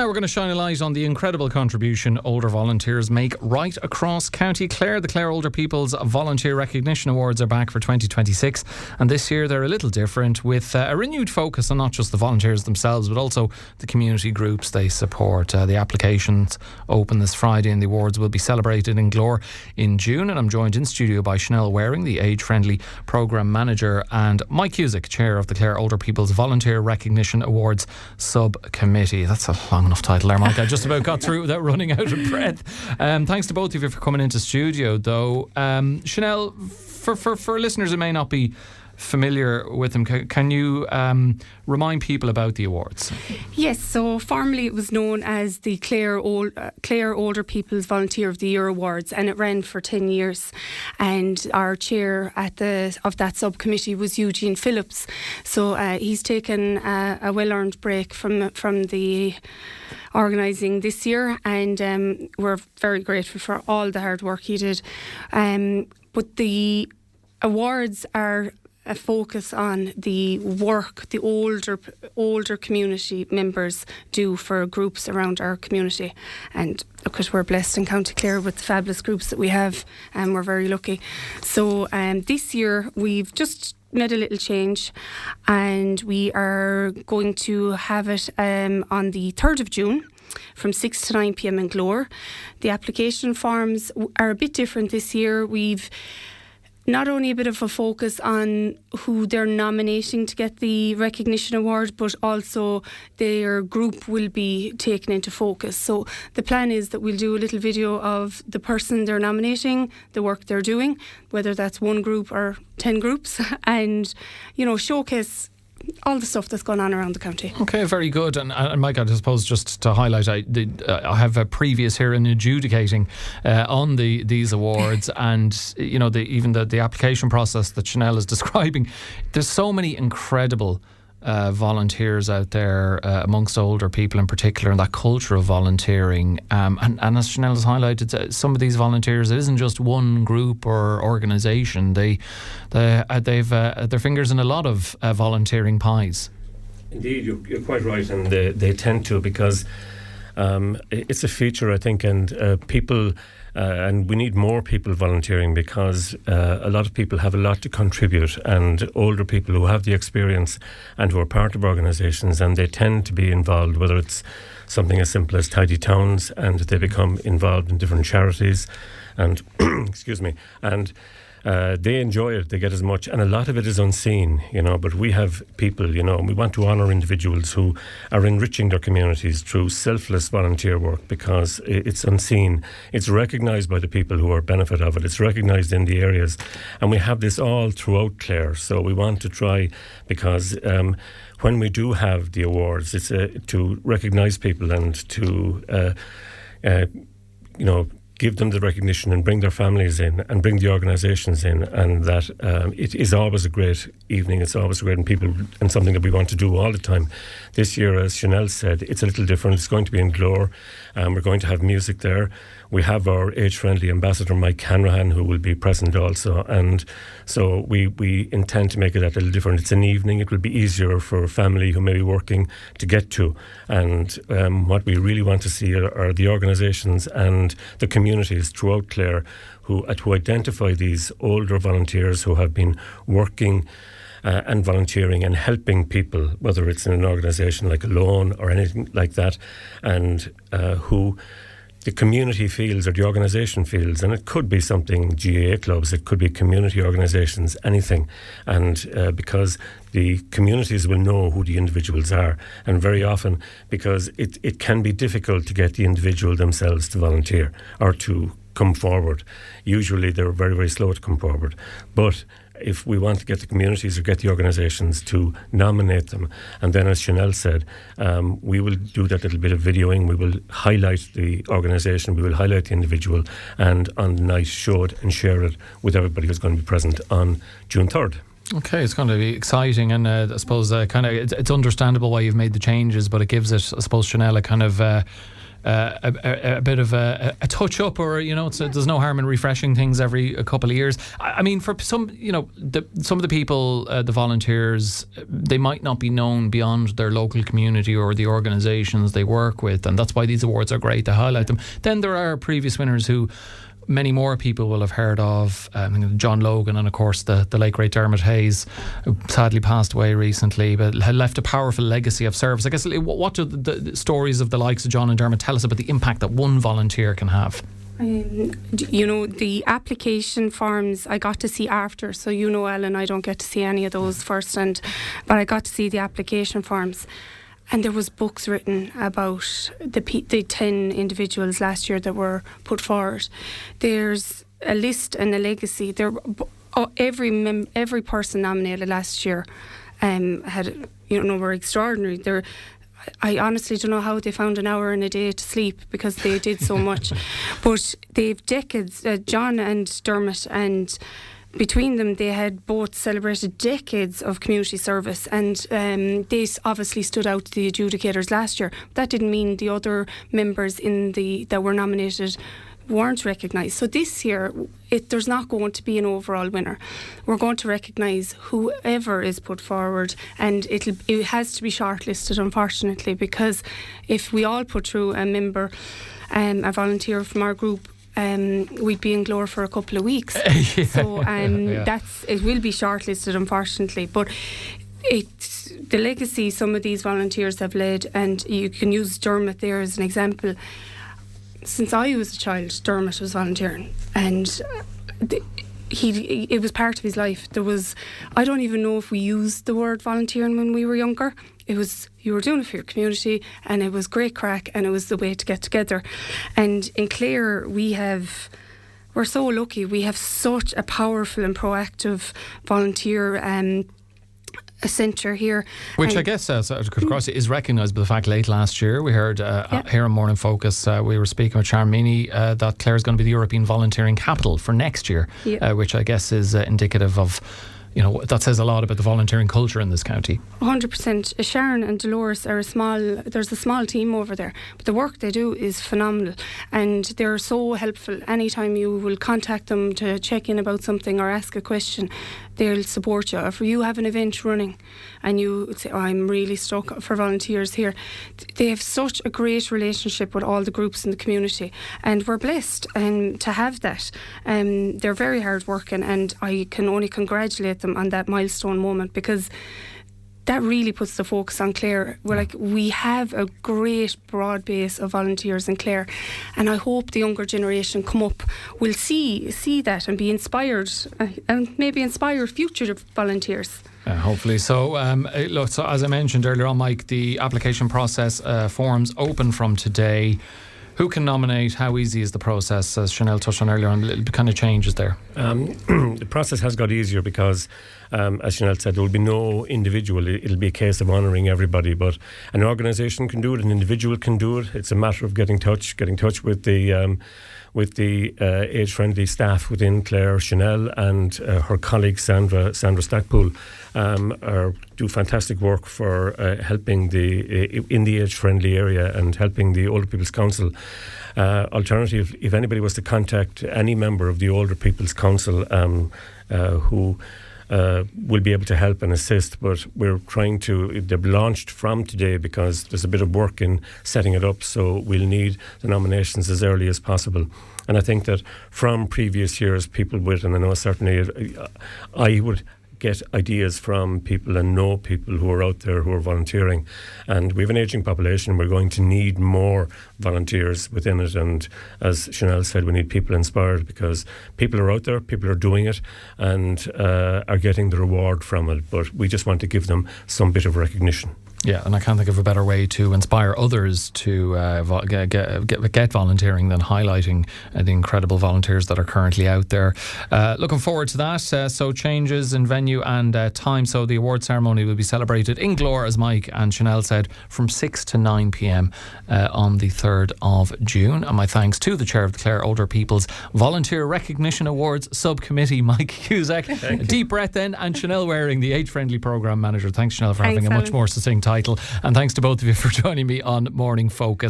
Now we're going to shine a light on the incredible contribution older volunteers make right across County Clare. The Clare Older People's Volunteer Recognition Awards are back for 2026, and this year they're a little different, with a renewed focus on not just the volunteers themselves but also the community groups they support. The applications open this Friday and the awards will be celebrated in Glór in June, and I'm joined in studio by Shanelle, Warin, the Age Friendly Programme Manager, and Mike Cusack, Chair of the Clare Older People's Volunteer Recognition Awards Subcommittee. That's a long enough title there, Mike. I just about got through without running out of breath. Thanks to both of you for coming into studio, though. Shanelle, for listeners who may not be familiar with them, can you remind people about the awards? Yes, so formerly it was known as the Clare Older People's Volunteer of the Year Awards, and it ran for 10 years. And our chair of that subcommittee was Eugene Phillips. So he's taken a well-earned break from the organising this year, and we're very grateful for all the hard work he did. But the awards are a focus on the work the older community members do for groups around our community. And because we're blessed in County Clare with the fabulous groups that we have, and we're very lucky. So this year we've just made a little change, and we are going to have it on the 3rd of June from 6 to 9 p.m. in Glór. The application forms are a bit different this year. We've not only a bit of a focus on who they're nominating to get the recognition award, but also their group will be taken into focus. So the plan is that we'll do a little video of the person they're nominating, the work they're doing, whether that's one group or 10 groups, and, showcase all the stuff that's going on around the county. Okay, very good. And Mike, I suppose just to highlight, I have a previous here in adjudicating on these awards, and even the application process that Shanelle is describing. There's so many incredible volunteers out there amongst older people in particular, and that culture of volunteering, and as Shanelle has highlighted, some of these volunteers, it isn't just one group or organisation. They've their fingers in a lot of volunteering pies. Indeed, you're quite right, and they tend to, because it's a feature, I think, and people and we need more people volunteering, because a lot of people have a lot to contribute, and older people who have the experience and who are part of organisations, and they tend to be involved, whether it's something as simple as Tidy Towns, and they become involved in different charities, and excuse me, and they enjoy it, they get as much, and a lot of it is unseen, but we have people, and we want to honour individuals who are enriching their communities through selfless volunteer work, because it's unseen, it's recognised by the people who are benefit of it, it's recognised in the areas, and we have this all throughout Clare. So we want to try, because when we do have the awards, it's to recognise people and to give them the recognition and bring their families in and bring the organisations in, and that it is always a great evening, it's always great, and something that we want to do all the time. This year, as Shanelle said, it's a little different. It's going to be in Glór, we're going to have music there. We have our age-friendly ambassador Mike Hanrahan, who will be present also, and so we intend to make it a little different. It's an evening, it will be easier for a family who may be working to get to, and what we really want to see are the organisations and the communities throughout Clare who identify these older volunteers who have been working and volunteering and helping people, whether it's in an organisation like Alone or anything like that, and who the community feels or the organisation feels, and it could be something GAA clubs, it could be community organisations, anything, and because the communities will know who the individuals are, and very often, because it can be difficult to get the individual themselves to volunteer or to come forward. Usually they're very, very slow to come forward, but if we want to get the communities or get the organisations to nominate them, and then as Shanelle said, we will do that little bit of videoing, we will highlight the organisation, we will highlight the individual, and on the night show it and share it with everybody who's going to be present on June 3rd. Okay, it's going to be exciting, and I suppose it's understandable why you've made the changes, but it gives it, I suppose, Shanelle, a kind of a bit of a touch up, or there's no harm in refreshing things every a couple of years. I mean, for some, some of the people, the volunteers, they might not be known beyond their local community or the organisations they work with, and that's why these awards are great to highlight them. Then there are previous winners who many more people will have heard of, John Logan, and of course the late great Dermot Hayes, who sadly passed away recently, but had left a powerful legacy of service. I guess, what do the stories of the likes of John and Dermot tell us about the impact that one volunteer can have? The application forms I got to see after, so Ellen, I don't get to see any of those first, but I got to see the application forms. And there was books written about the 10 individuals last year that were put forward. There's a list and a legacy. Every person nominated last year had, were extraordinary. I honestly don't know how they found an hour in a day to sleep, because they did so much. But they've decades, John and Dermot, and between them, they had both celebrated decades of community service, and they obviously stood out to the adjudicators last year. That didn't mean the other members that were nominated weren't recognised. So this year, there's not going to be an overall winner. We're going to recognise whoever is put forward, and it has to be shortlisted, unfortunately, because if we all put through a member, a volunteer from our group, we'd be in Glór for a couple of weeks. So it will be shortlisted, unfortunately. But the legacy some of these volunteers have led, and you can use Dermot there as an example. Since I was a child, Dermot was volunteering, and it was part of his life. I don't even know if we used the word volunteering when we were younger. It was, you were doing it for your community, and it was great crack, and it was the way to get together. And in Clare, we're so lucky. We have such a powerful and proactive volunteer a centre here. Which I guess, is recognised by the fact late last year we heard here on Morning Focus, we were speaking with Sharon Meany that Clare is going to be the European volunteering capital for next year, which I guess is indicative of, that says a lot about the volunteering culture in this county. 100%. Sharon and Dolores are there's a small team over there, but the work they do is phenomenal, and they're so helpful. Anytime you will contact them to check in about something or ask a question, they'll support you. If you have an event running and you say, I'm really stuck for volunteers here, they have such a great relationship with all the groups in the community, and we're blessed to have that. They're very hard working, and I can only congratulate them on that milestone moment, because that really puts the focus on Clare. We have a great broad base of volunteers in Clare, and I hope the younger generation come up will see that and be inspired, and maybe inspire future volunteers. Hopefully. So, so as I mentioned earlier on, Mike, the application process forms open from today. Who can nominate? How easy is the process? As Shanelle touched on earlier on, little kind of changes there. The process has got easier because, as Shanelle said, there will be no individual. It'll be a case of honouring everybody. But an organisation can do it, an individual can do it. It's a matter of getting touch with the age-friendly staff within Clare. Shanelle and her colleague Sandra Stackpool do fantastic work for helping in the age-friendly area and helping the Older People's Council. Alternative, if anybody was to contact any member of the Older People's Council who will be able to help and assist, but they've launched from today because there's a bit of work in setting it up, so we'll need the nominations as early as possible. And I think that from previous years, and I know certainly I would get ideas from people and know people who are out there who are volunteering, and we have an ageing population. We're going to need more volunteers within it, and as Shanelle said, we need people inspired, because people are out there, people are doing it, and are getting the reward from it, but we just want to give them some bit of recognition. Yeah, and I can't think of a better way to inspire others to get volunteering than highlighting the incredible volunteers that are currently out there. Looking forward to that. So changes in venue and time. So the award ceremony will be celebrated in Glór, as Mike and Shanelle said, from 6 to 9 p.m. On the 3rd of June. And my thanks to the Chair of the Clare Older People's Volunteer Recognition Awards Subcommittee, Mike Cusack. Deep breath then, and Shanelle Waring, the Age-Friendly Programme Manager. Thanks, Shanelle, for having a much more succinct title, and thanks to both of you for joining me on Morning Focus.